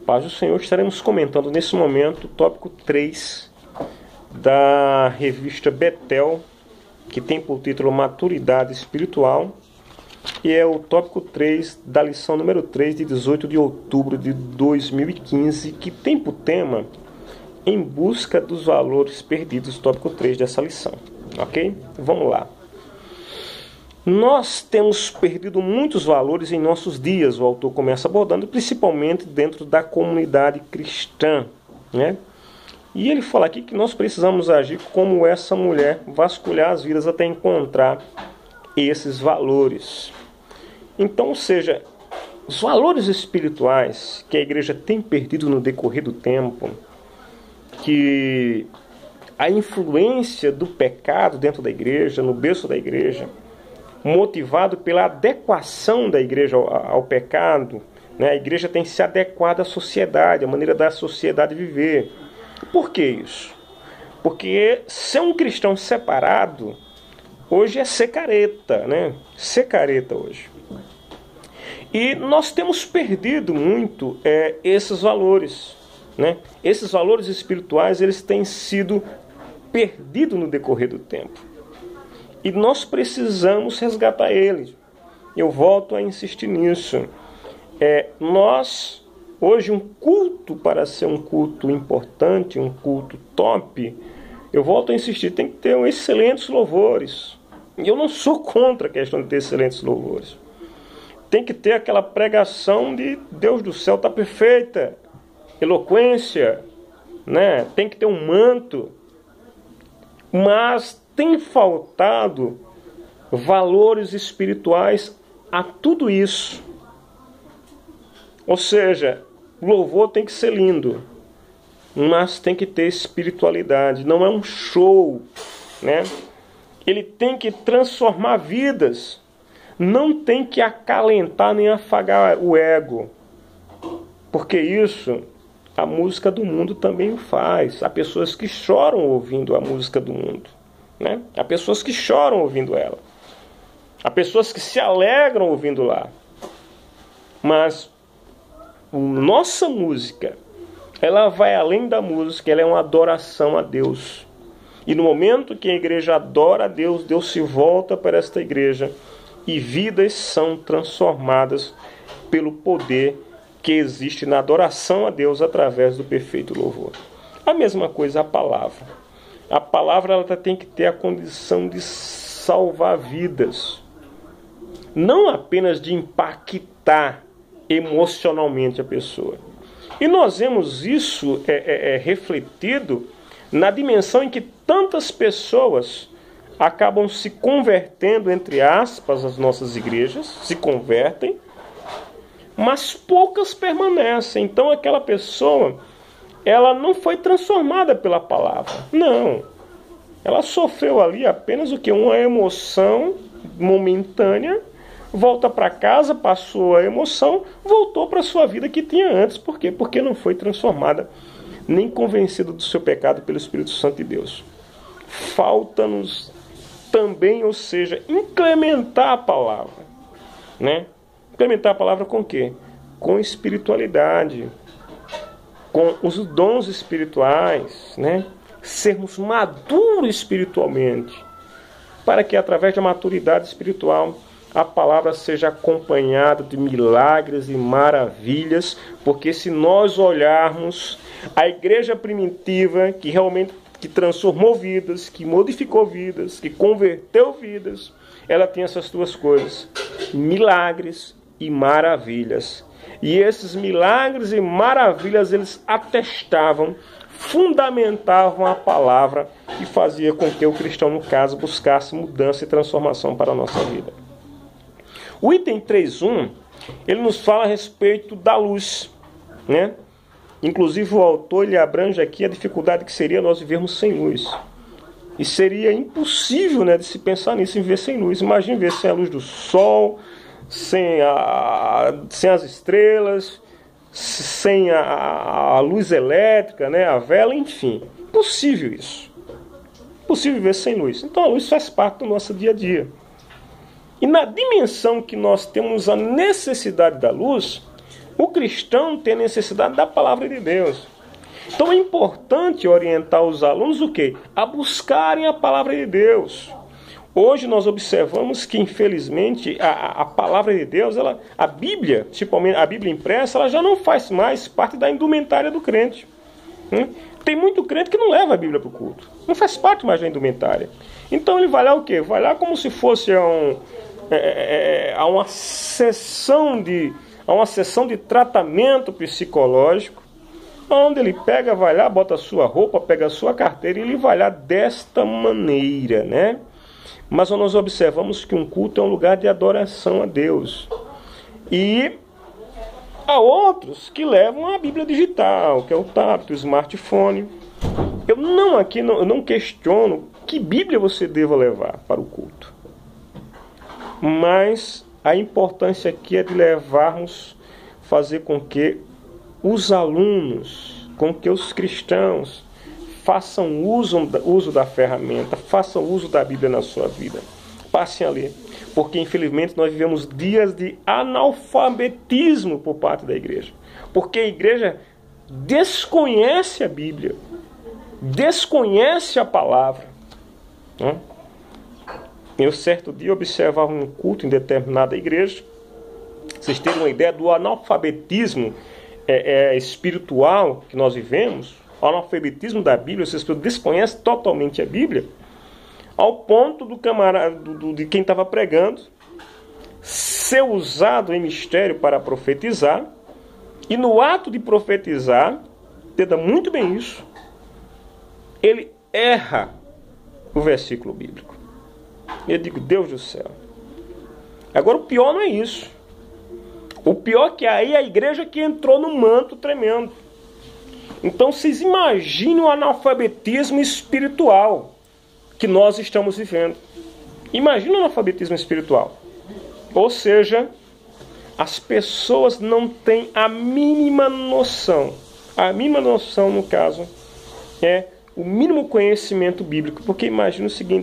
Paz do Senhor, estaremos comentando nesse momento o tópico 3 da revista Betel, que tem por título Maturidade Espiritual, e é o tópico 3 da lição número 3 de 18 de outubro de 2015, que tem por tema Em Busca dos Valores Perdidos, tópico 3 dessa lição. Ok? Vamos lá. Nós temos perdido muitos valores em nossos dias, o autor começa abordando, principalmente dentro da comunidade cristã, né? E ele fala aqui que nós precisamos agir como essa mulher, vasculhar as vidas até encontrar esses valores. Então, ou seja, os valores espirituais que a igreja tem perdido no decorrer do tempo, que a influência do pecado dentro da igreja, no berço da igreja, motivado pela adequação da igreja ao pecado, né? A igreja tem se adequado à sociedade, à maneira da sociedade viver. Por que isso? Porque ser um cristão separado hoje é ser careta, né? Ser careta hoje. E nós temos perdido muito esses valores, né? Esses valores espirituais, eles têm sido perdidos no decorrer do tempo. E nós precisamos resgatar eles. Eu volto a insistir nisso. Nós, hoje, um culto, para ser um culto importante, um culto top, eu volto a insistir, tem que ter excelentes louvores. E eu não sou contra a questão de ter excelentes louvores. Tem que ter aquela pregação de Deus do céu está perfeita, eloquência, né? Tem que ter um manto, mas tem faltado valores espirituais a tudo isso. Ou seja, o louvor tem que ser lindo, mas tem que ter espiritualidade. Não é um show, né? Ele tem que transformar vidas. Não tem que acalentar nem afagar o ego. Porque isso a música do mundo também o faz. Há pessoas que choram ouvindo a música do mundo, né? Há pessoas que choram ouvindo ela. Há pessoas que se alegram ouvindo lá. Mas nossa música, ela vai além da música, ela é uma adoração a Deus. E no momento que a igreja adora a Deus, Deus se volta para esta igreja e vidas são transformadas pelo poder que existe na adoração a Deus através do perfeito louvor. A mesma coisa a palavra. A palavra ela tem que ter a condição de salvar vidas. Não apenas de impactar emocionalmente a pessoa. E nós vemos isso refletido na dimensão em que tantas pessoas acabam se convertendo, entre aspas, as nossas igrejas, se convertem, mas poucas permanecem. Então aquela pessoa, ela não foi transformada pela palavra. Não. Ela sofreu ali apenas o que? Uma emoção momentânea, volta para casa, passou a emoção, voltou para a sua vida que tinha antes. Por quê? Porque não foi transformada, nem convencida do seu pecado pelo Espírito Santo de Deus. Falta-nos também, ou seja, incrementar a palavra, né? Incrementar a palavra com o quê? Com espiritualidade, com os dons espirituais, né? Sermos maduros espiritualmente, para que através da maturidade espiritual a palavra seja acompanhada de milagres e maravilhas, porque se nós olharmos a igreja primitiva, que realmente transformou vidas, que modificou vidas, que converteu vidas, ela tem essas duas coisas, milagres e maravilhas. E esses milagres e maravilhas, eles atestavam, fundamentavam a palavra e fazia com que o cristão, no caso, buscasse mudança e transformação para a nossa vida. O item 3.1, ele nos fala a respeito da luz, né? Inclusive o autor ele abrange aqui a dificuldade que seria nós vivermos sem luz. E seria impossível, né, de se pensar nisso, em viver sem luz. Imagine viver sem a luz do sol, sem as estrelas, sem a luz elétrica, né, a vela, enfim. Impossível isso. Impossível viver sem luz. Então a luz faz parte do nosso dia a dia. E na dimensão que nós temos a necessidade da luz, O cristão tem necessidade da palavra de Deus. Então é importante orientar os alunos o quê? A buscarem a palavra de Deus. Hoje nós observamos que, infelizmente, a palavra de Deus, a Bíblia, principalmente a Bíblia impressa, ela já não faz mais parte da indumentária do crente. Tem muito crente que não leva a Bíblia para o culto. Não faz parte mais da indumentária. Então ele vai lá o quê? Vai lá como se fosse a uma sessão de tratamento psicológico, onde ele pega, vai lá, bota a sua roupa, pega a sua carteira e ele vai lá desta maneira, né? Mas nós observamos que um culto é um lugar de adoração a Deus. E há outros que levam a Bíblia digital, que é o tablet, o smartphone. Eu não questiono que Bíblia você deva levar para o culto. Mas a importância aqui é de fazer com que os alunos, com que os cristãos façam uso da ferramenta, façam uso da Bíblia na sua vida. Passem a ler. Porque, infelizmente, nós vivemos dias de analfabetismo por parte da igreja. Porque a igreja desconhece a Bíblia, desconhece a palavra. Eu, certo dia, observava um culto em determinada igreja. Vocês terem uma ideia do analfabetismo espiritual que nós vivemos, o analfabetismo da Bíblia, vocês desconhecem totalmente a Bíblia, ao ponto de quem estava pregando ser usado em mistério para profetizar, e no ato de profetizar, entenda muito bem isso, ele erra o versículo bíblico. Eu digo, Deus do céu. Agora o pior não é isso. O pior é que aí a igreja que entrou no manto tremendo. Então vocês imaginem o analfabetismo espiritual que nós estamos vivendo. Imagina o analfabetismo espiritual. Ou seja, as pessoas não têm a mínima noção. A mínima noção, no caso, é o mínimo conhecimento bíblico. Porque imagina o seguinte,